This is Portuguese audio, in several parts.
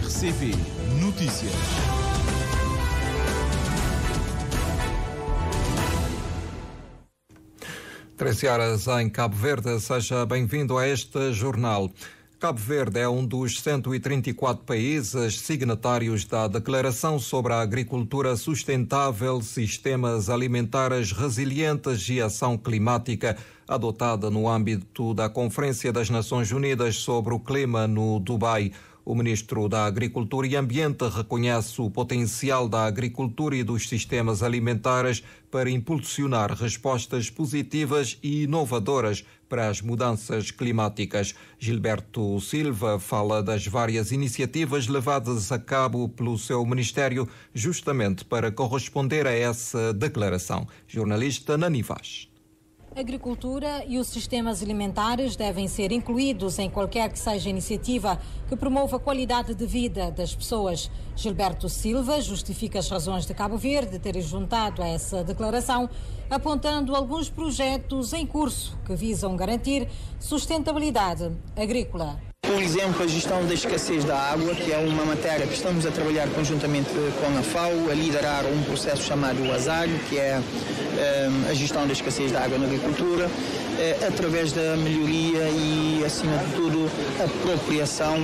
RCP Notícias. Treze horas em Cabo Verde, seja bem-vindo a este jornal. Cabo Verde é um dos 134 países signatários da Declaração sobre a Agricultura Sustentável, Sistemas Alimentares Resilientes e Ação Climática, adotada no âmbito da Conferência das Nações Unidas sobre o Clima no Dubai. O ministro da Agricultura e Ambiente reconhece o potencial da agricultura e dos sistemas alimentares para impulsionar respostas positivas e inovadoras para as mudanças climáticas. Gilberto Silva fala das várias iniciativas levadas a cabo pelo seu ministério justamente para corresponder a essa declaração. Jornalista Nani Vaz. A agricultura e os sistemas alimentares devem ser incluídos em qualquer que seja a iniciativa que promova a qualidade de vida das pessoas. Gilberto Silva justifica as razões de Cabo Verde terem juntado a essa declaração, apontando alguns projetos em curso que visam garantir sustentabilidade agrícola. Por exemplo, a gestão da escassez da água, que é uma matéria que estamos a trabalhar conjuntamente com a FAO, a liderar um processo chamado ASAG, que é a gestão da escassez da água na agricultura, através da melhoria e, acima de tudo, a apropriação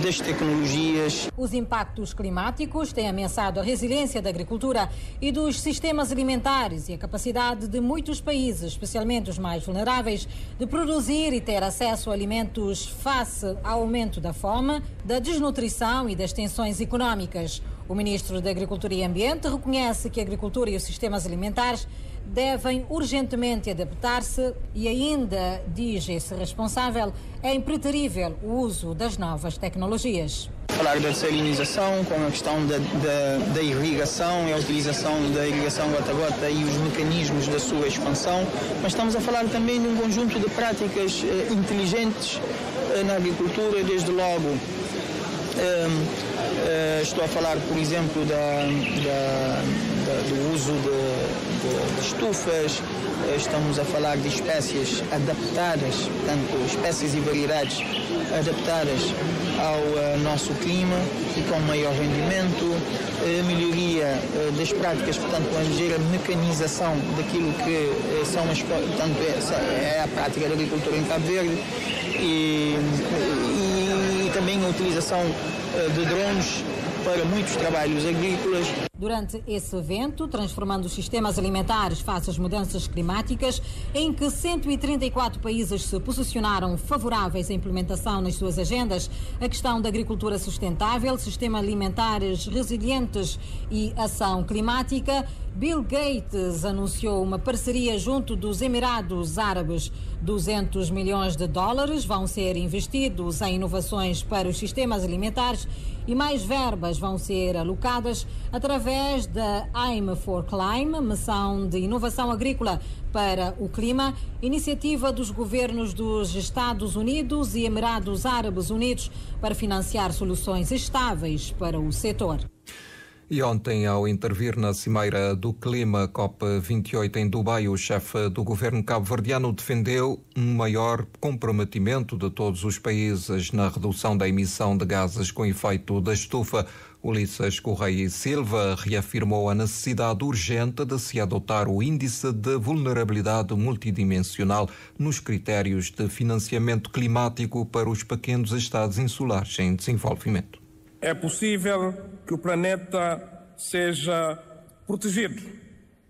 das tecnologias. Os impactos climáticos têm ameaçado a resiliência da agricultura e dos sistemas alimentares e a capacidade de muitos países, especialmente os mais vulneráveis, de produzir e ter acesso a alimentos face ao aumento da fome, da desnutrição e das tensões económicas. O ministro da Agricultura e Ambiente reconhece que a agricultura e os sistemas alimentares devem urgentemente adaptar-se e ainda, diz esse responsável, é impreterível o uso das novas tecnologias. Falar da salinização, com a questão da irrigação e a utilização da irrigação gota-a-gota e os mecanismos da sua expansão, mas estamos a falar também de um conjunto de práticas inteligentes na agricultura, desde logo. Estou a falar, por exemplo, do uso de estufas, estamos a falar de espécies adaptadas, portanto, espécies e variedades adaptadas ao nosso clima e com maior rendimento, melhoria das práticas, portanto, a ligeira mecanização daquilo que são portanto, é a prática da agricultura em Cabo Verde e também a utilização de drones para muitos trabalhos agrícolas. Durante esse evento, transformando os sistemas alimentares face às mudanças climáticas, em que 134 países se posicionaram favoráveis à implementação nas suas agendas, a questão da agricultura sustentável, sistemas alimentares resilientes e ação climática, Bill Gates anunciou uma parceria junto dos Emirados Árabes. 200 milhões de dólares vão ser investidos em inovações para os sistemas alimentares e mais verbas vão ser alocadas através da Aim for Climate, missão de inovação agrícola para o clima, iniciativa dos governos dos Estados Unidos e Emirados Árabes Unidos para financiar soluções estáveis para o setor. E ontem, ao intervir na Cimeira do Clima COP28 em Dubai, o chefe do governo cabo-verdiano defendeu um maior comprometimento de todos os países na redução da emissão de gases com efeito da estufa. Ulisses Correia e Silva reafirmou a necessidade urgente de se adotar o Índice de Vulnerabilidade Multidimensional nos critérios de financiamento climático para os pequenos estados insulares em desenvolvimento. É possível que o planeta seja protegido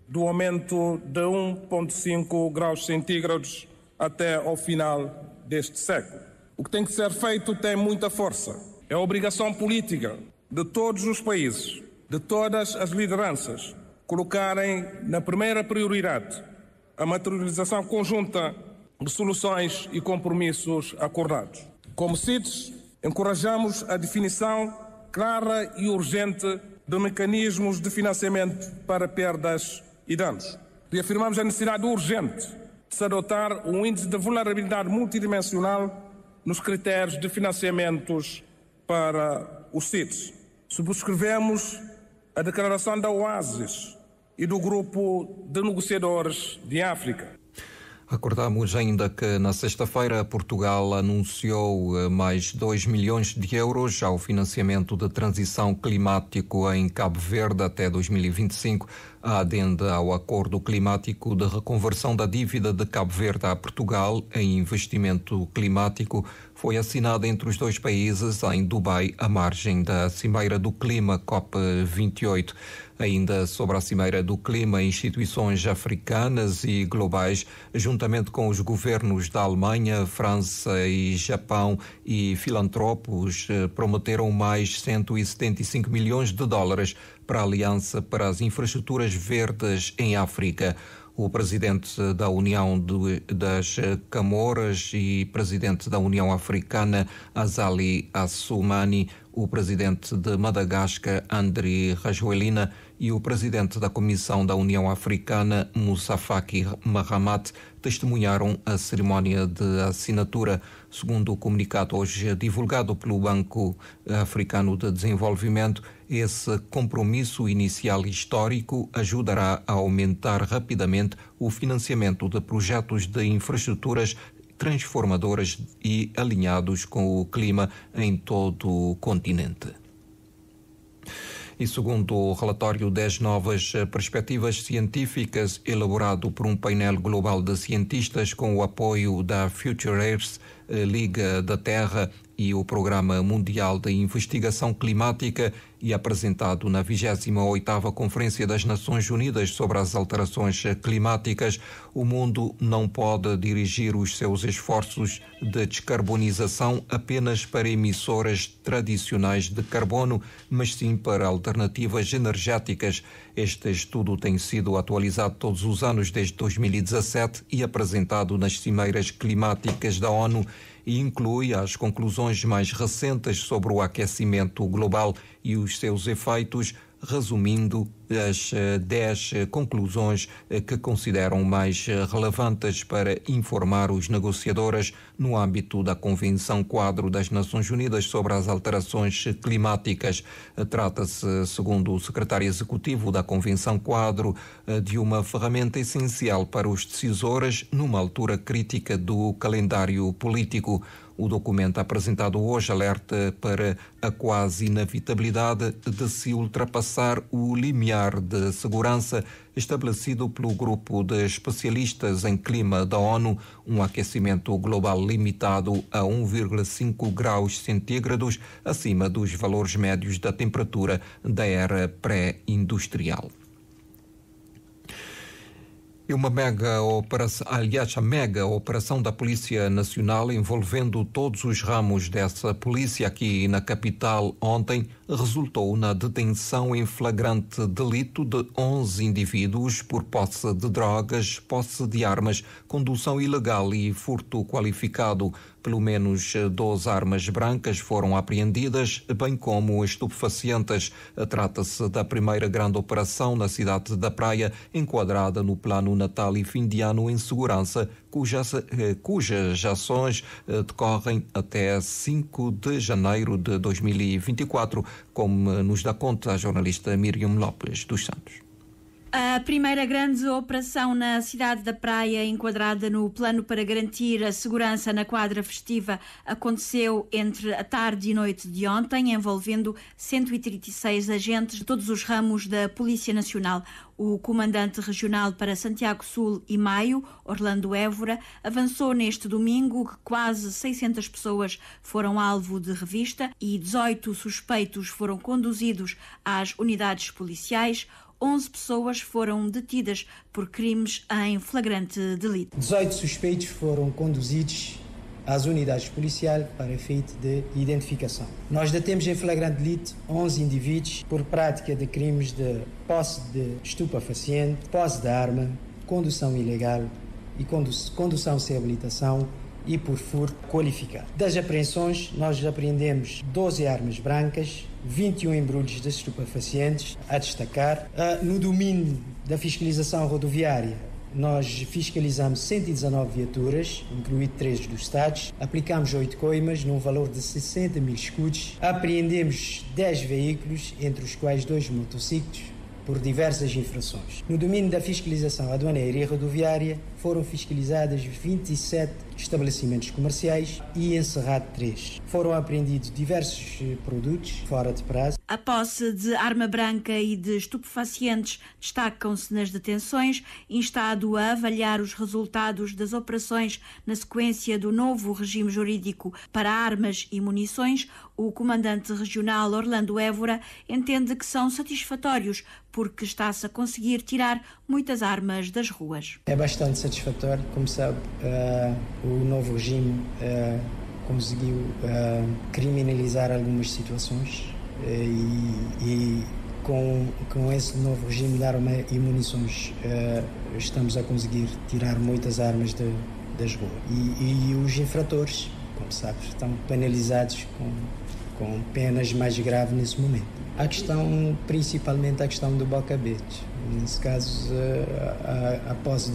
do aumento de 1,5 graus centígrados até ao final deste século. O que tem que ser feito tem muita força. É obrigação política de todos os países, de todas as lideranças, colocarem na primeira prioridade a materialização conjunta de soluções e compromissos acordados. Como CITES, encorajamos a definição clara e urgente de mecanismos de financiamento para perdas e danos. Reafirmamos a necessidade urgente de se adotar um índice de vulnerabilidade multidimensional nos critérios de financiamentos para os CITES. Subscrevemos a declaração da OASIS e do Grupo de Negociadores de África. Recordamos ainda que na sexta-feira Portugal anunciou mais 2 milhões de euros ao financiamento de transição climático em Cabo Verde até 2025. A adenda ao acordo climático de reconversão da dívida de Cabo Verde a Portugal em investimento climático foi assinada entre os dois países em Dubai, à margem da Cimeira do Clima COP28. Ainda sobre a Cimeira do Clima, instituições africanas e globais, juntamente com os governos da Alemanha, França e Japão e filantropos, prometeram mais 175 milhões de dólares para a Aliança para as Infraestruturas Verdes em África. O presidente da União das Camoras e presidente da União Africana, Azali Assoumani, o presidente de Madagascar, Andry Rajoelina, e o presidente da Comissão da União Africana, Moussa Faki Mahamat, testemunharam a cerimónia de assinatura. Segundo o comunicado hoje divulgado pelo Banco Africano de Desenvolvimento, esse compromisso inicial histórico ajudará a aumentar rapidamente o financiamento de projetos de infraestruturas transformadoras e alinhados com o clima em todo o continente. E segundo o relatório 10 novas perspectivas científicas, elaborado por um painel global de cientistas com o apoio da Future Earth, Liga da Terra e o Programa Mundial de Investigação Climática, e apresentado na 28ª Conferência das Nações Unidas sobre as Alterações Climáticas, o mundo não pode dirigir os seus esforços de descarbonização apenas para emissoras tradicionais de carbono, mas sim para alternativas energéticas. Este estudo tem sido atualizado todos os anos desde 2017 e apresentado nas cimeiras climáticas da ONU, e inclui as conclusões mais recentes sobre o aquecimento global e os seus efeitos, resumindo as 10 conclusões que consideram mais relevantes para informar os negociadores no âmbito da Convenção Quadro das Nações Unidas sobre as Alterações Climáticas. Trata-se, segundo o secretário executivo da Convenção Quadro, de uma ferramenta essencial para os decisores numa altura crítica do calendário político. O documento apresentado hoje alerta para a quase inevitabilidade de se ultrapassar o limiar de segurança estabelecido pelo grupo de especialistas em clima da ONU, um aquecimento global limitado a 1,5 graus centígrados acima dos valores médios da temperatura da era pré-industrial. E a mega operação da Polícia Nacional envolvendo todos os ramos dessa polícia aqui na capital ontem resultou na detenção em flagrante delito de 11 indivíduos por posse de drogas, posse de armas, condução ilegal e furto qualificado. Pelo menos 12 armas brancas foram apreendidas, bem como estupefacientes. Trata-se da primeira grande operação na cidade da Praia, enquadrada no Plano Natal e Fim de Ano em Segurança, cujas ações decorrem até 5 de janeiro de 2024, como nos dá conta a jornalista Miriam Lopes dos Santos. A primeira grande operação na cidade da Praia, enquadrada no plano para garantir a segurança na quadra festiva, aconteceu entre a tarde e noite de ontem, envolvendo 136 agentes de todos os ramos da Polícia Nacional. O comandante regional para Santiago Sul e Maio, Orlando Évora, avançou neste domingo que quase 600 pessoas foram alvo de revista e 18 suspeitos foram conduzidos às unidades policiais. 11 pessoas foram detidas por crimes em flagrante delito. 18 suspeitos foram conduzidos às unidades policiais para efeito de identificação. Nós detemos em flagrante delito 11 indivíduos por prática de crimes de posse de estupefaciente, posse de arma, condução ilegal e condução sem habilitação e por furto qualificado. Das apreensões, nós apreendemos 12 armas brancas, 21 embrulhos de estupefacientes, a destacar. No domínio da fiscalização rodoviária, nós fiscalizamos 119 viaturas, incluído 3 dos Estados, aplicamos 8 coimas, num valor de 60 mil escudos, apreendemos 10 veículos, entre os quais 2 motociclos, por diversas infrações. No domínio da fiscalização aduaneira e rodoviária, foram fiscalizadas 27 estabelecimentos comerciais e encerrado 3. Foram apreendidos diversos produtos fora de prazo. A posse de arma branca e de estupefacientes destacam-se nas detenções, instado a avaliar os resultados das operações na sequência do novo regime jurídico para armas e munições. O comandante regional Orlando Évora entende que são satisfatórios porque está-se a conseguir tirar muitas armas das ruas. É bastante satisfatório, como sabe, o novo regime conseguiu criminalizar algumas situações e com esse novo regime de arma e munições estamos a conseguir tirar muitas armas das ruas. E os infratores, como sabe, estão penalizados com penas mais graves nesse momento. A questão, principalmente a questão do bocabete. Nesse caso, a posse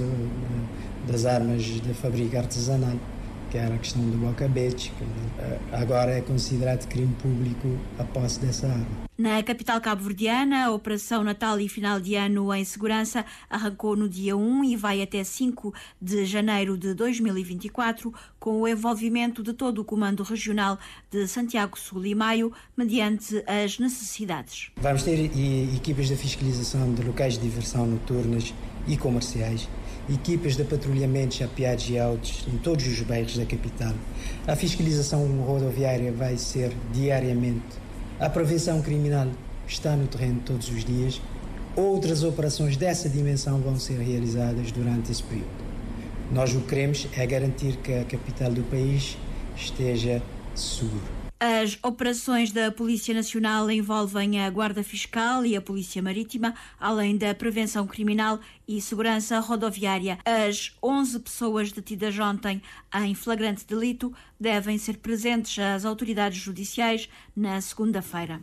das armas de fabrico artesanal, que era a questão do bocabete, que agora é considerado crime público a posse dessa arma. Na capital cabo-verdiana, a Operação Natal e Final de Ano em Segurança arrancou no dia 1 e vai até 5 de janeiro de 2024, com o envolvimento de todo o Comando Regional de Santiago Sul e Maio, mediante as necessidades. Vamos ter equipas de fiscalização de locais de diversão noturnas e comerciais, equipas de patrulhamento chapeados e autos em todos os bairros da capital. A fiscalização rodoviária vai ser diariamente. A prevenção criminal está no terreno todos os dias. Outras operações dessa dimensão vão ser realizadas durante esse período. Nós o que queremos é garantir que a capital do país esteja segura. As operações da Polícia Nacional envolvem a Guarda Fiscal e a Polícia Marítima, além da prevenção criminal e segurança rodoviária. As 11 pessoas detidas ontem em flagrante delito devem ser presentes às autoridades judiciais na segunda-feira.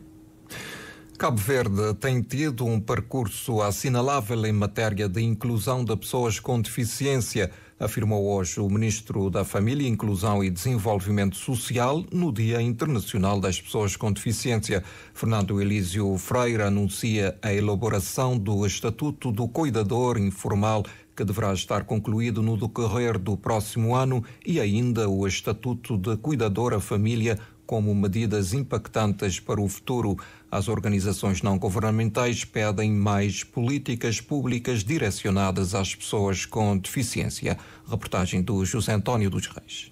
Cabo Verde tem tido um percurso assinalável em matéria de inclusão de pessoas com deficiência, afirmou hoje o Ministro da Família, Inclusão e Desenvolvimento Social no Dia Internacional das Pessoas com Deficiência. Fernando Elísio Freire anuncia a elaboração do Estatuto do Cuidador Informal, que deverá estar concluído no decorrer do próximo ano, e ainda o Estatuto de Cuidadora Família, como medidas impactantes para o futuro. As organizações não governamentais pedem mais políticas públicas direcionadas às pessoas com deficiência. Reportagem do José António dos Reis.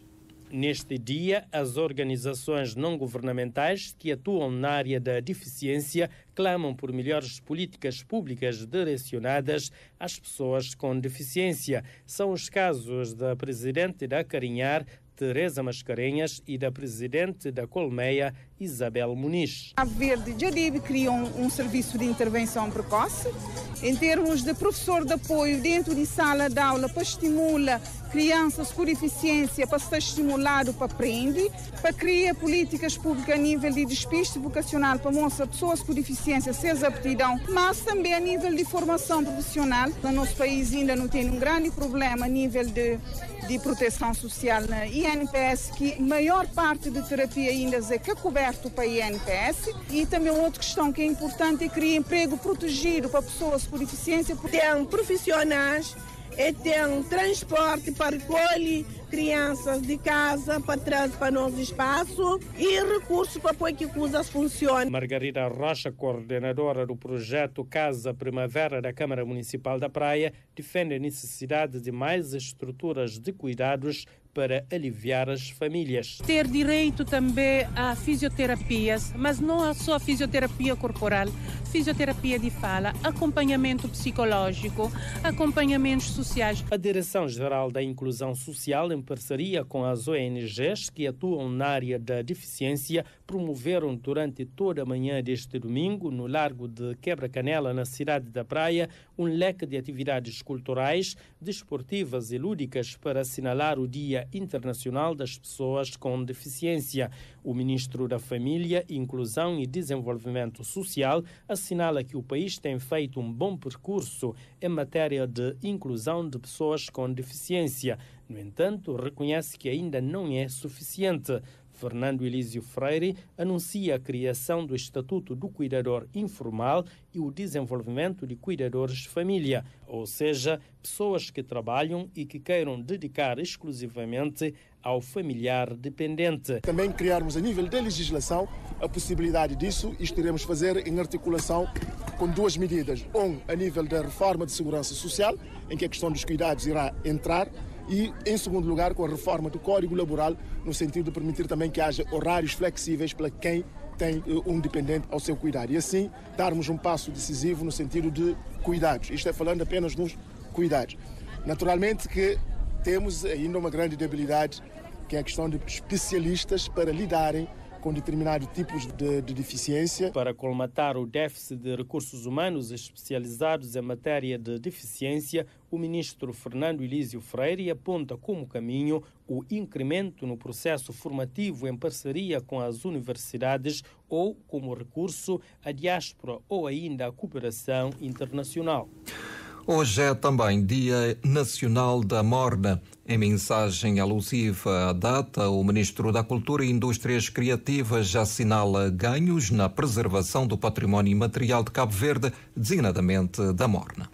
Neste dia, as organizações não governamentais que atuam na área da deficiência clamam por melhores políticas públicas direcionadas às pessoas com deficiência. São os casos da presidente da Carinhar, Teresa Mascarenhas, e da presidente da Colmeia, Isabel Muniz. A Verde e Jaribe criam um serviço de intervenção precoce em termos de professor de apoio dentro de sala de aula para estimular crianças com deficiência, para ser estimulado para aprender, para criar políticas públicas a nível de despiste vocacional para mostrar pessoas com deficiência seres aptidão, mas também a nível de formação profissional. No nosso país ainda não tem um grande problema a nível de proteção social na INPS, que a maior parte de terapia ainda é que é coberto para a INPS. E também outra questão que é importante é criar emprego protegido para pessoas com deficiência. Tem profissionais e tem transporte para recolher crianças de casa para trazer para nosso espaço e recursos para apoio que coisas funcionem. Margarida Rocha, coordenadora do projeto Casa Primavera da Câmara Municipal da Praia, defende a necessidade de mais estruturas de cuidados para aliviar as famílias. Ter direito também a fisioterapias, mas não só a fisioterapia corporal, fisioterapia de fala, acompanhamento psicológico, acompanhamentos sociais. A Direção-Geral da Inclusão Social, em parceria com as ONGs que atuam na área da deficiência, promoveram durante toda a manhã deste domingo, no Largo de Quebra-Canela, na cidade da Praia, um leque de atividades culturais, desportivas e lúdicas para assinalar o Dia Internacional das Pessoas com Deficiência. O Ministro da Família, Inclusão e Desenvolvimento Social assinala que o país tem feito um bom percurso em matéria de inclusão de pessoas com deficiência. No entanto, reconhece que ainda não é suficiente. Fernando Elísio Freire anuncia a criação do Estatuto do Cuidador Informal e o desenvolvimento de cuidadores de família, ou seja, pessoas que trabalham e que queiram dedicar exclusivamente ao familiar dependente. Também criarmos a nível da legislação a possibilidade disso. Isto iremos fazer em articulação com duas medidas. A nível da reforma de segurança social, em que a questão dos cuidados irá entrar, e, em segundo lugar, com a reforma do Código Laboral, no sentido de permitir também que haja horários flexíveis para quem tem um dependente ao seu cuidado. E assim, darmos um passo decisivo no sentido de cuidados. Isto é falando apenas nos cuidados. Naturalmente que temos ainda uma grande debilidade, que é a questão de especialistas para lidarem com determinados tipos de deficiência. Para colmatar o déficit de recursos humanos especializados em matéria de deficiência, o ministro Fernando Elísio Freire aponta como caminho o incremento no processo formativo em parceria com as universidades ou, como recurso, a diáspora ou ainda a cooperação internacional. Hoje é também Dia Nacional da Morna. Em mensagem alusiva à data, o Ministro da Cultura e Indústrias Criativas assinala ganhos na preservação do património imaterial de Cabo Verde, designadamente da Morna.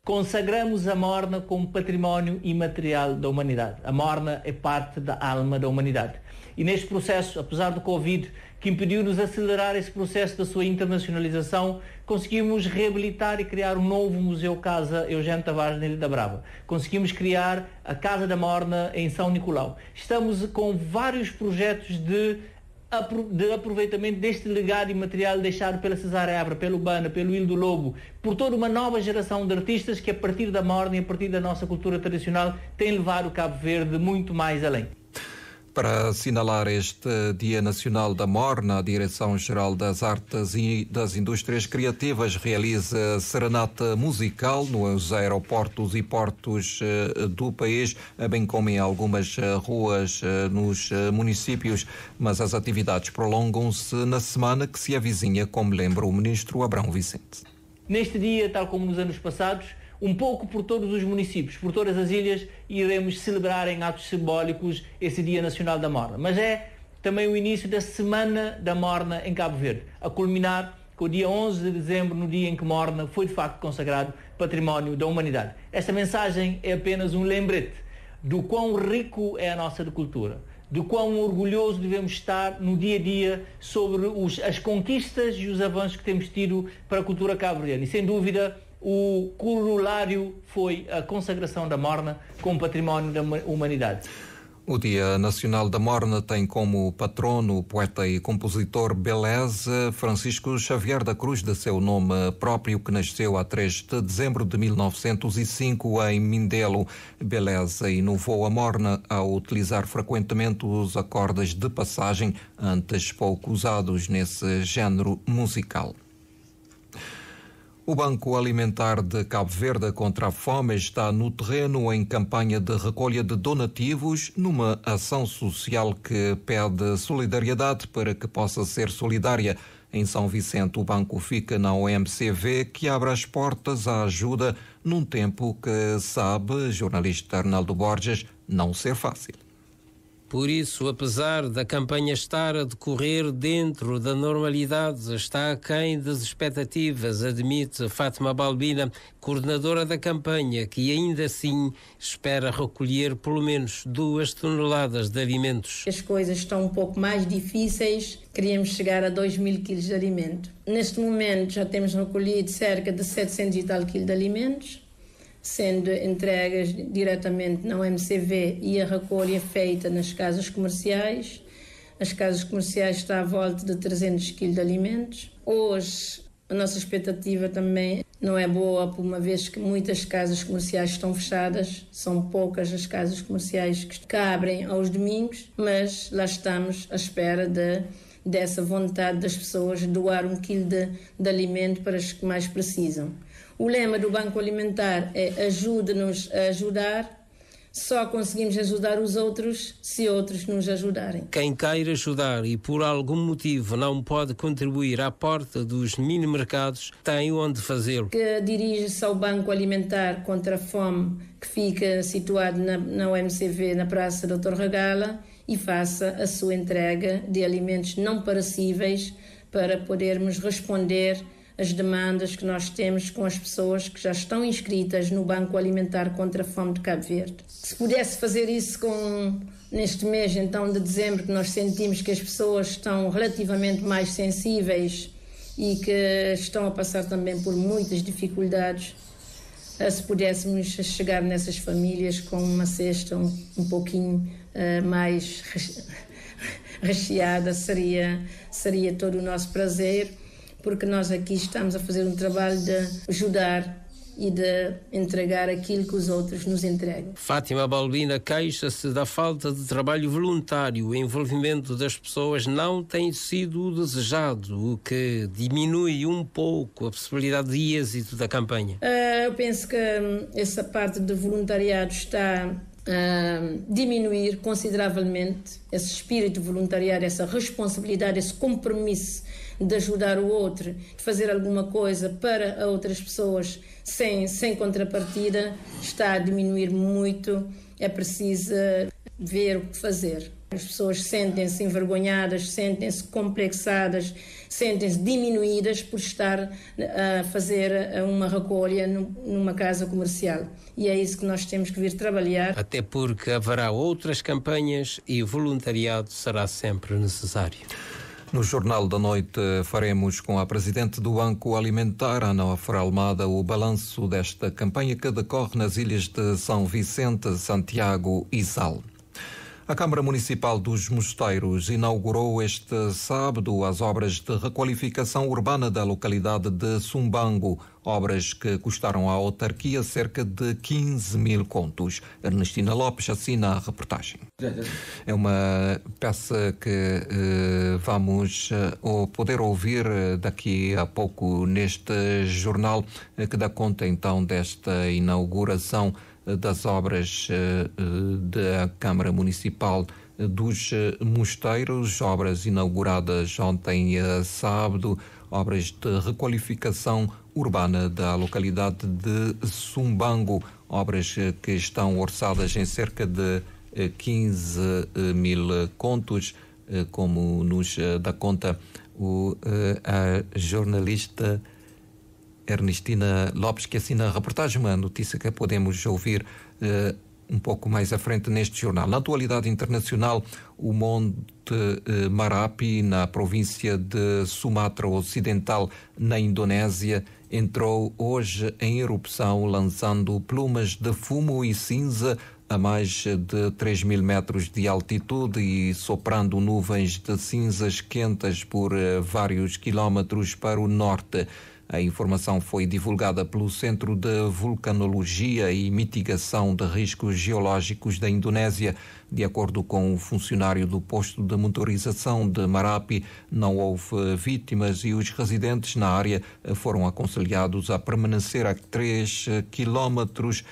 Consagramos a Morna como património imaterial da humanidade. A Morna é parte da alma da humanidade. E neste processo, apesar do Covid, que impediu-nos acelerar esse processo da sua internacionalização, conseguimos reabilitar e criar um novo Museu Casa Eugênio Tavares na Ilha da Brava. Conseguimos criar a Casa da Morna em São Nicolau. Estamos com vários projetos de aproveitamento deste legado imaterial deixado pela Cesária Évora, pelo Bana, pelo Ilho do Lobo, por toda uma nova geração de artistas que, a partir da Morna e a partir da nossa cultura tradicional, tem levado o Cabo Verde muito mais além. Para assinalar este Dia Nacional da Morna, a Direção-Geral das Artes e das Indústrias Criativas realiza serenata musical nos aeroportos e portos do país, bem como em algumas ruas nos municípios. Mas as atividades prolongam-se na semana que se avizinha, como lembra o Ministro Abrão Vicente. Neste dia, tal como nos anos passados, um pouco por todos os municípios, por todas as ilhas, iremos celebrar em atos simbólicos esse Dia Nacional da Morna. Mas é também o início da Semana da Morna em Cabo Verde, a culminar com o dia 11 de dezembro, no dia em que Morna foi de facto consagrado Património da Humanidade. Esta mensagem é apenas um lembrete do quão rico é a nossa cultura, do quão orgulhoso devemos estar no dia a dia sobre as conquistas e os avanços que temos tido para a cultura cabo-verdiana. E sem dúvida, o corolário foi a consagração da Morna como património da humanidade. O Dia Nacional da Morna tem como patrono o poeta e compositor Beleza Francisco Xavier da Cruz, de seu nome próprio, que nasceu a 3 de dezembro de 1905 em Mindelo. Beleza inovou a Morna ao utilizar frequentemente os acordes de passagem, antes pouco usados nesse género musical. O Banco Alimentar de Cabo Verde contra a Fome está no terreno em campanha de recolha de donativos, numa ação social que pede solidariedade para que possa ser solidária. Em São Vicente, o banco fica na OMCV, que abre as portas à ajuda num tempo que sabe, jornalista Arnaldo Borges, não ser fácil. Por isso, apesar da campanha estar a decorrer dentro da normalidade, está aquém das expectativas, admite Fátima Balbina, coordenadora da campanha, que ainda assim espera recolher pelo menos 2 toneladas de alimentos. As coisas estão um pouco mais difíceis, queríamos chegar a 2.000 quilos de alimento. Neste momento já temos recolhido cerca de 700 e tal quilos de alimentos, sendo entregas diretamente na OMCV e a recolha feita nas casas comerciais. As casas comerciais estão à volta de 300 kg de alimentos. Hoje, a nossa expectativa também não é boa, por uma vez que muitas casas comerciais estão fechadas. São poucas as casas comerciais que abrem aos domingos, mas lá estamos à espera dessa vontade das pessoas de doar 1 kg de alimento para os que mais precisam. O lema do Banco Alimentar é ajuda-nos a ajudar. Só conseguimos ajudar os outros se outros nos ajudarem. Quem queira ajudar e por algum motivo não pode contribuir à porta dos mini-mercados, tem onde fazê-lo. Que dirige-se ao Banco Alimentar contra a Fome, que fica situado na OMCV, na Praça Dr. Regala, e faça a sua entrega de alimentos não perecíveis para podermos responder às demandas que nós temos com as pessoas que já estão inscritas no Banco Alimentar contra a Fome de Cabo Verde. Se pudesse fazer isso neste mês então de dezembro, que nós sentimos que as pessoas estão relativamente mais sensíveis e que estão a passar também por muitas dificuldades, se pudéssemos chegar nessas famílias com uma cesta um pouquinho mais recheada, seria todo o nosso prazer, porque nós aqui estamos a fazer um trabalho de ajudar e de entregar aquilo que os outros nos entregam. Fátima Balbina queixa-se da falta de trabalho voluntário. O envolvimento das pessoas não tem sido desejado, o que diminui um pouco a possibilidade de êxito da campanha. Eu penso que essa parte de voluntariado está a diminuir consideravelmente, esse espírito voluntariado, essa responsabilidade, esse compromisso de ajudar o outro, de fazer alguma coisa para outras pessoas sem contrapartida, está a diminuir muito. É preciso ver o que fazer. As pessoas sentem-se envergonhadas, sentem-se complexadas, sentem-se diminuídas por estar a fazer uma recolha numa casa comercial. E é isso que nós temos que vir trabalhar. Até porque haverá outras campanhas e o voluntariado será sempre necessário. No Jornal da Noite faremos com a Presidente do Banco Alimentar, Ana Almada, o balanço desta campanha que decorre nas ilhas de São Vicente, Santiago e Sal. A Câmara Municipal dos Mosteiros inaugurou este sábado as obras de requalificação urbana da localidade de Sumbango, obras que custaram à autarquia cerca de 15 mil contos. Ernestina Lopes assina a reportagem. É uma peça que vamos poder ouvir daqui a pouco neste jornal, que dá conta então desta inauguração das obras da Câmara Municipal dos Mosteiros, obras inauguradas ontem sábado, obras de requalificação urbana da localidade de Sumbango, obras que estão orçadas em cerca de 15 mil contos, como nos dá conta a jornalista Ernestina Lopes, que assina a reportagem, uma notícia que podemos ouvir um pouco mais à frente neste jornal. Na atualidade internacional, o Monte Marapi, na província de Sumatra Ocidental, na Indonésia, entrou hoje em erupção, lançando plumas de fumo e cinza a mais de 3 mil metros de altitude e soprando nuvens de cinzas quentes por vários quilómetros para o norte. A informação foi divulgada pelo Centro de Vulcanologia e Mitigação de Riscos Geológicos da Indonésia. De acordo com o funcionário do posto de motorização de Marapi, não houve vítimas e os residentes na área foram aconselhados a permanecer a 3 quilómetros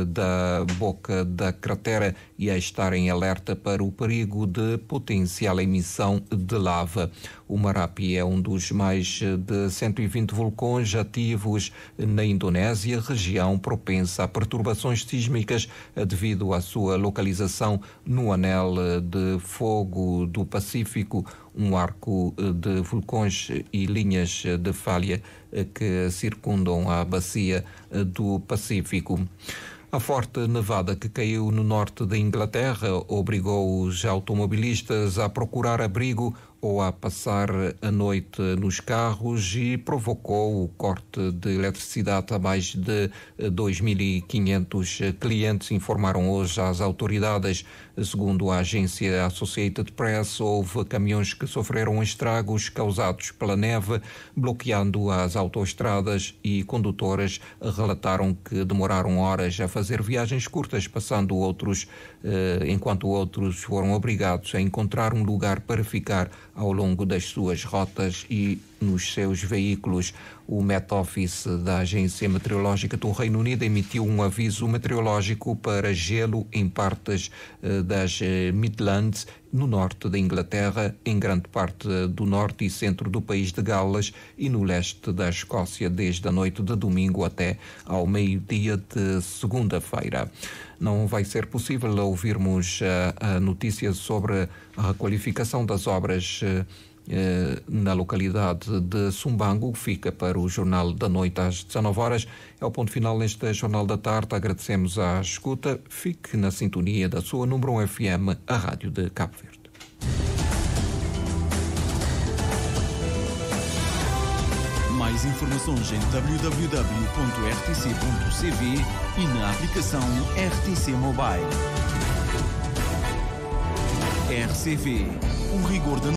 da boca da cratera e a estar em alerta para o perigo de potencial emissão de lava. O Marapi é um dos mais de 120 vulcões ativos na Indonésia, região propensa a perturbações sísmicas devido à sua localização no anel de fogo do Pacífico, um arco de vulcões e linhas de falha que circundam a bacia do Pacífico. A forte nevada que caiu no norte da Inglaterra obrigou os automobilistas a procurar abrigo ou a passar a noite nos carros e provocou o corte de eletricidade a mais de 2.500 clientes, informaram hoje as autoridades. Segundo a agência Associated Press, houve caminhões que sofreram estragos causados pela neve, bloqueando as autoestradas, e condutores relataram que demoraram horas a fazer viagens curtas, enquanto outros foram obrigados a encontrar um lugar para ficar ao longo das suas rotas e nos seus veículos. O Met Office da Agência Meteorológica do Reino Unido emitiu um aviso meteorológico para gelo em partes das Midlands no norte da Inglaterra, em grande parte do norte e centro do país de Gales e no leste da Escócia desde a noite de domingo até ao meio-dia de segunda-feira. Não vai ser possível ouvirmos a notícia sobre a requalificação das obras na localidade de Sumbango. Fica para o Jornal da Noite às 19 horas. É o ponto final neste Jornal da Tarde. Agradecemos a escuta. Fique na sintonia da sua número 1 FM, a rádio de Cabo Verde. Mais informações em www.rtc.cv e na aplicação RTC Mobile. RCV, o rigor da